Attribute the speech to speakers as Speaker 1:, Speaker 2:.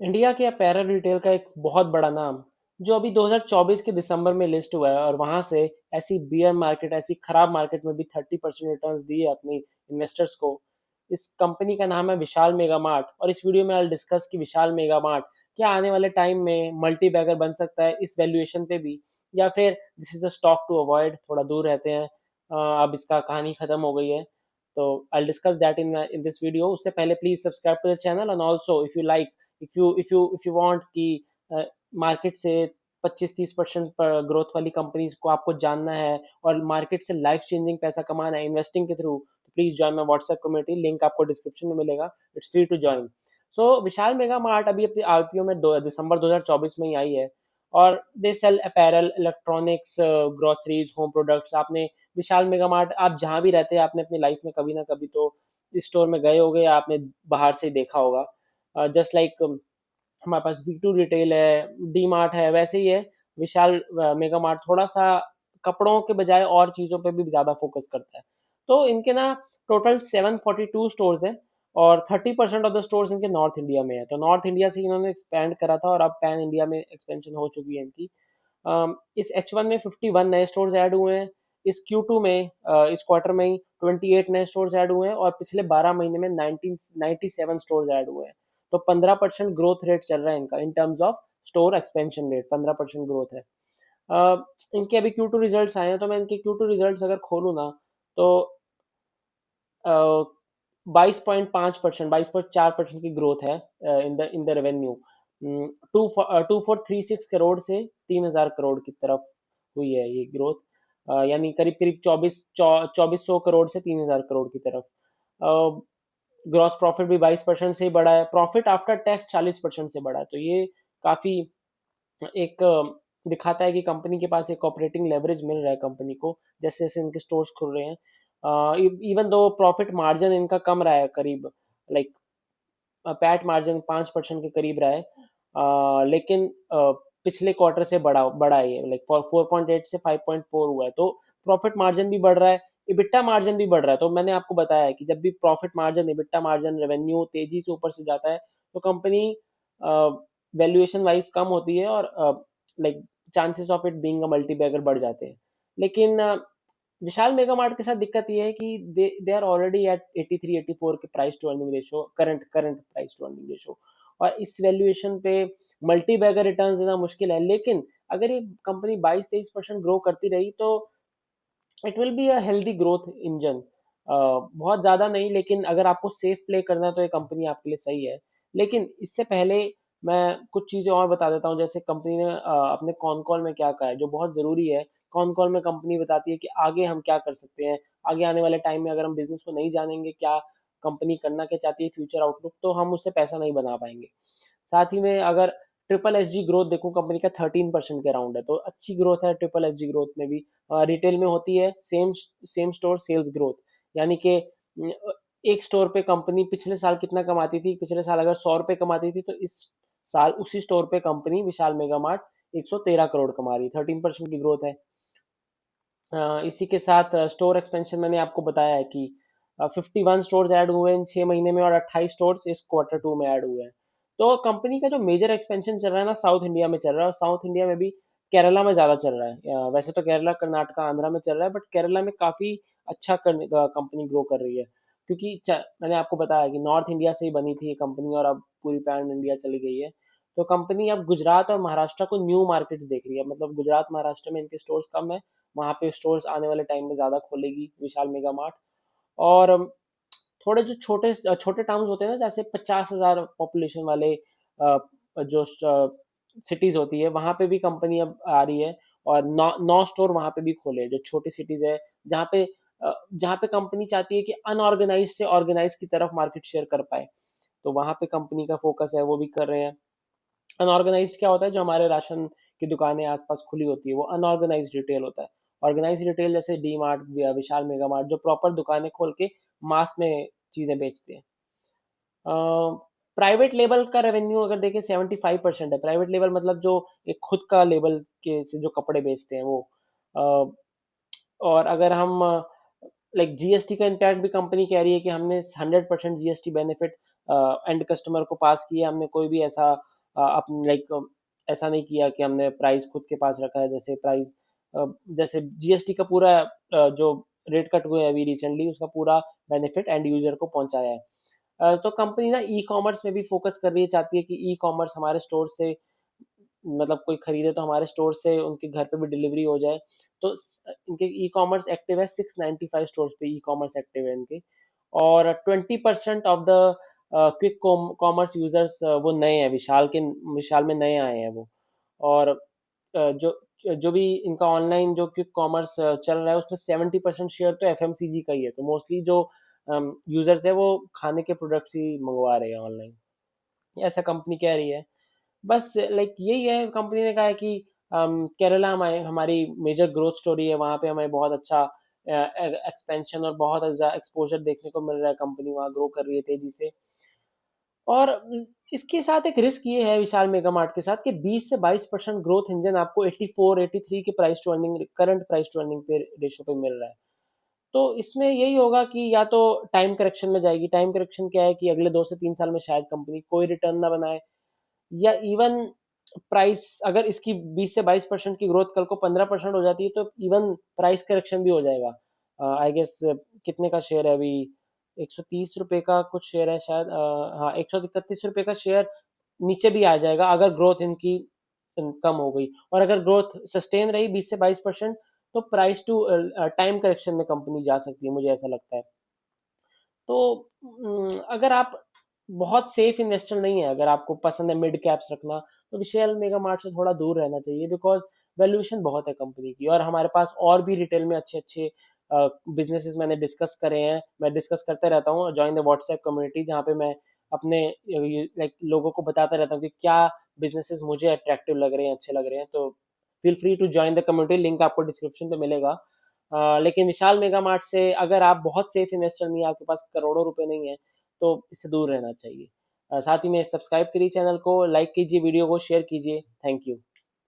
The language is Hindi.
Speaker 1: इंडिया के अपैरल रिटेल का एक बहुत बड़ा नाम जो अभी 2024 के दिसंबर में लिस्ट हुआ है, और वहां से ऐसी बियर मार्केट, ऐसी खराब मार्केट में भी 30% रिटर्न्स दिए अपनी इन्वेस्टर्स को। इस कंपनी का नाम है विशाल मेगा मार्ट, और इस वीडियो में आई डिस्कस कि विशाल मेगा मार्ट क्या आने वाले टाइम में मल्टी बैगर बन सकता है इस वैल्यूएशन पे भी, या फिर this is a stock to avoid, थोड़ा दूर रहते हैं। अब इसका कहानी खत्म हो गई है। तो I discuss that in this video. उससे पहले please subscribe to the channel, and also if you like, if you want कि मार्केट से 25-30% पर ग्रोथ वाली कंपनीज को आपको जानना है, और मार्केट से लाइफ चेंजिंग पैसा कमाना है इन्वेस्टिंग के थ्रू, तो please join my WhatsApp community. Link आपको डिस्क्रिप्शन में मिलेगा। It's free to join. So Vishal Mega Mart अभी अपनी आईपीओ में दिसंबर 2024 में ही आई है, और they sell apparel, electronics, groceries, home products. आपने विशाल मेगा मार्ट, आप जहाँ भी रहते हैं, आपने अपनी लाइफ में कभी ना कभी तो इस स्टोर में गए होंगे, या आपने बाहर से ही देखा होगा। जस्ट लाइक हमारे पास V2 रिटेल है, डी मार्ट है, वैसे ही है विशाल मेगा मार्ट। थोड़ा सा कपड़ों के बजाय और चीज़ों पे भी ज़्यादा फोकस करता है। तो इनके ना टोटल 742 स्टोर्स हैं, और 30% ऑफ द स्टोर्स इनके नॉर्थ इंडिया में है। तो नॉर्थ इंडिया से इन्होंने एक्सपैंड करा था, और अब पैन इंडिया में एक्सपेंशन हो चुकी है इनकी। इस H1 में 51 नए स्टोर्स ऐड हुए हैं। इस Q2 में, इस क्वार्टर में ही 28 नए स्टोर्स ऐड हुए हैं, और पिछले 12 महीने में 97 स्टोर्स ऐड हुए हैं। तो 15% ग्रोथ रेट चल रहा है इनका, in terms of store expansion rate 15% growth है। इनके अभी Q2 रिजल्ट्स आए हैं, तो मैं इनके Q2 रिजल्ट्स अगर खोलूँ ना, तो 22.5%, 22.4% की ग्रोथ है in the revenue. Two four three six crore से 3,000 करोड़ की तरफ हुई है ये ग्रोथ। यानी करीब करीब 2400 करोड़ से 3,000 करोड़ की तरफ। ग्रॉस प्रॉफिट भी 22% से ही बढ़ा है। प्रॉफिट आफ्टर टैक्स 40% से बढ़ा है। तो ये काफी एक दिखाता है कि कंपनी के पास एक ऑपरेटिंग लेवरेज मिल रहा है कंपनी को, जैसे जैसे इनके स्टोर्स खुल रहे हैं। इवन दो प्रॉफिट मार्जिन इनका कम रहा है, करीब लाइक पैट मार्जिन 5% के करीब रहा है। लेकिन पिछले क्वार्टर से बढ़ा बढ़ा है ये, लाइक 4.8 से 5.4 हुआ है। तो प्रॉफिट मार्जिन भी बढ़ रहा है, इबिट्टा मार्जिन भी बढ़ रहा है। तो मैंने आपको बताया है कि जब भी profit margin, EBITDA margin, revenue तेजी से ऊपर से जाता है, तो कंपनी वैल्यूएशन वाइज कम होती है, और like chances of it being a multi bagger बढ़ जाते हैं। लेकिन विशाल मेगा मार्ट के साथ दिक्कत ये है कि दे आर ऑलरेडी एट 83-84 के price to earning ratio, current price to earning ratio. और इस वैल्यूएशन पे मल्टी बैगर रिटर्न्स देना मुश्किल है। लेकिन अगर ये कंपनी 22-23% ग्रो करती रही, तो it will be a healthy growth engine. बहुत ज़्यादा नहीं, लेकिन अगर आपको सेफ प्ले करना है तो ये कंपनी आपके लिए सही है। लेकिन इससे पहले मैं कुछ चीज़ें और बता देता हूँ, जैसे कंपनी ने अपने कॉन कॉल में क्या कहा है, जो बहुत ज़रूरी है। कॉन कॉल में कंपनी बताती है कि आगे हम क्या कर सकते हैं। आगे आने वाले टाइम में अगर हम बिजनेस को नहीं जानेंगे, क्या कंपनी करना क्या चाहती है, फ्यूचर आउटलुक, तो हम उससे पैसा नहीं बना पाएंगे। साथ ही में अगर ट्रिपल एस जी ग्रोथ देखूं, कंपनी का 13% के अराउंड है, तो अच्छी ग्रोथ है ट्रिपल एस जी ग्रोथ में भी। रिटेल में होती है same same store sales growth, यानी कि एक स्टोर पे कंपनी पिछले साल कितना कमाती थी, पिछले साल अगर 100 रुपए कमाती थी, तो इस साल उसी स्टोर पे कंपनी विशाल मेगा मार्ट 113 करोड़ कमा रही है। 13% की ग्रोथ है। इसी के साथ स्टोर एक्सपेंशन मैंने आपको बताया है कि 51 स्टोर्स ऐड हुए हैं इन 6 महीने में, और 28 स्टोर्स इस क्वार्टर 2 में ऐड हुए हैं। तो कंपनी का जो मेजर एक्सपेंशन चल रहा है ना, साउथ इंडिया में चल रहा है, और साउथ इंडिया में भी केरला में ज़्यादा चल रहा है। वैसे तो केरला, कर्नाटका, आंध्रा में चल रहा है, बट केरला में काफ़ी अच्छा कंपनी ग्रो कर रही है। क्योंकि मैंने आपको बताया कि नॉर्थ इंडिया से ही बनी थी ये कंपनी, और अब पूरी पैन इंडिया चली गई है। तो कंपनी अब गुजरात और महाराष्ट्र को न्यू मार्केट्स देख रही है। मतलब गुजरात, महाराष्ट्र में इनके स्टोर्स कम है, वहाँ पे स्टोर्स आने वाले टाइम में ज़्यादा खोलेगी विशाल मेगा मार्ट। और थोड़े जो छोटे छोटे टाउन्स होते हैं ना, जैसे 50,000 पॉपुलेशन वाले जो सिटीज़ होती है, वहाँ पे भी कंपनी अब आ रही है, और 9 स्टोर वहाँ पे भी खोले हैं, जो छोटी सिटीज़ है, जहाँ पे जहाँ पे कंपनी चाहती है कि अनऑर्गेनाइज से ऑर्गेनाइज की तरफ मार्केट शेयर कर पाए, तो वहाँ पे कंपनी का फोकस है, वो भी कर रहे हैं। अनऑर्गेनाइज्ड क्या होता है, जो हमारे राशन की दुकानें आसपास खुली होती है, वो अनऑर्गेनाइज्ड रिटेल होता है। ऑर्गेनाइज्ड रिटेल जैसे डी मार्ट, विशाल मेगा मार्ट, जो प्रॉपर दुकानें खोल के मास में चीजें बेचते हैं। प्राइवेट लेबल का रेवेन्यू अगर देखें, 75% है। प्राइवेट लेबल मतलब जो एक खुद का लेबल के से जो कपड़े बेचते हैं वो। अ, और अगर हम लाइक जीएसटी का इम्पैक्ट भी कंपनी कह रही है कि हमने 100% जीएसटी बेनिफिट एंड कस्टमर को पास किया, हमने कोई भी ऐसा अपने लाइक ऐसा नहीं किया कि हमने प्राइस खुद के पास रखा है, जैसे प्राइस जैसे जीएसटी का पूरा जो रेट कट हुए अभी रिसेंटली, उसका पूरा बेनिफिट एंड यूजर को पहुंचाया है। तो कंपनी ना ई कॉमर्स में भी फोकस कर रही है, चाहती है कि ई कॉमर्स हमारे स्टोर से, मतलब कोई खरीदे तो हमारे स्टोर से उनके घर पे भी डिलीवरी हो जाए। तो इनके ई कॉमर्स एक्टिव है, 695 स्टोर्स पे ई कॉमर्स एक्टिव है इनके। और 20% of the quick commerce users वो नए हैं, विशाल में नए आए हैं वो। और जो जो भी इनका ऑनलाइन जो क्विक कॉमर्स चल रहा है, उसमें 70% शेयर तो एफएमसीजी का ही है। तो मोस्टली जो यूजर्स है वो खाने के प्रोडक्ट्स ही मंगवा रहे हैं ऑनलाइन, ऐसा कंपनी कह रही है। बस लाइक यही है, कंपनी ने कहा है कि केरला हमारी मेजर ग्रोथ स्टोरी है, वहाँ पे हमें बहुत अच्छा एक्सपेंशन और बहुत अच्छा एक्सपोजर देखने को मिल रहा है, कंपनी वहाँ ग्रो कर रही है तेजी से। और इसके साथ एक रिस्क ये है विशाल मेगा मार्ट के साथ कि 20 से 22% ग्रोथ इंजन आपको 84 83 के price to earning, current price to earning पे रेशो पे मिल रहा है। तो इसमें यही होगा कि या तो टाइम करेक्शन में जाएगी। टाइम करेक्शन क्या है कि अगले 2 से 3 साल में शायद कंपनी कोई रिटर्न ना बनाए, या इवन प्राइस अगर इसकी 20 से 22% की ग्रोथ कल को 15% हो जाती है, तो इवन प्राइस करेक्शन भी हो जाएगा। आई गेस कितने का शेयर है अभी, 130 रुपए का कुछ शेयर है शायद, हाँ 131 रुपए का शेयर नीचे भी आ जाएगा अगर ग्रोथ इनकी कम हो गई। और अगर ग्रोथ सस्टेन रही 20 से 22%, तो प्राइस टू टाइम करेक्शन में कंपनी जा सकती है, मुझे ऐसा लगता है। तो अगर आप बहुत सेफ इन्वेस्टर नहीं है, अगर आपको पसंद है मिड कैप्स रखना, तो विशाल मेगा मार्ट से थोड़ा दूर रहना चाहिए, बिकॉज वैल्यूएशन बहुत है कंपनी की। और हमारे पास और भी रिटेल में अच्छे अच्छे बिजनेसेस मैंने डिस्कस करे हैं, मैं डिस्कस करते रहता हूँ। ज्वाइन द व्हाट्सएप कम्युनिटी, जहाँ पे मैं अपने लाइक लोगों को बताता रहता हूँ कि क्या बिजनेसेस मुझे अट्रैक्टिव लग रहे हैं, अच्छे लग रहे हैं। तो feel free to join the community, link आपको डिस्क्रिप्शन पे मिलेगा। लेकिन विशाल मेगा मार्ट से अगर आप बहुत सेफ इन्वेस्टर नहीं है, आपके पास करोड़ों रुपए नहीं है, तो इससे दूर रहना चाहिए। साथ ही में सब्सक्राइब करिए चैनल को, लाइक कीजिए, वीडियो को शेयर कीजिए। Thank you.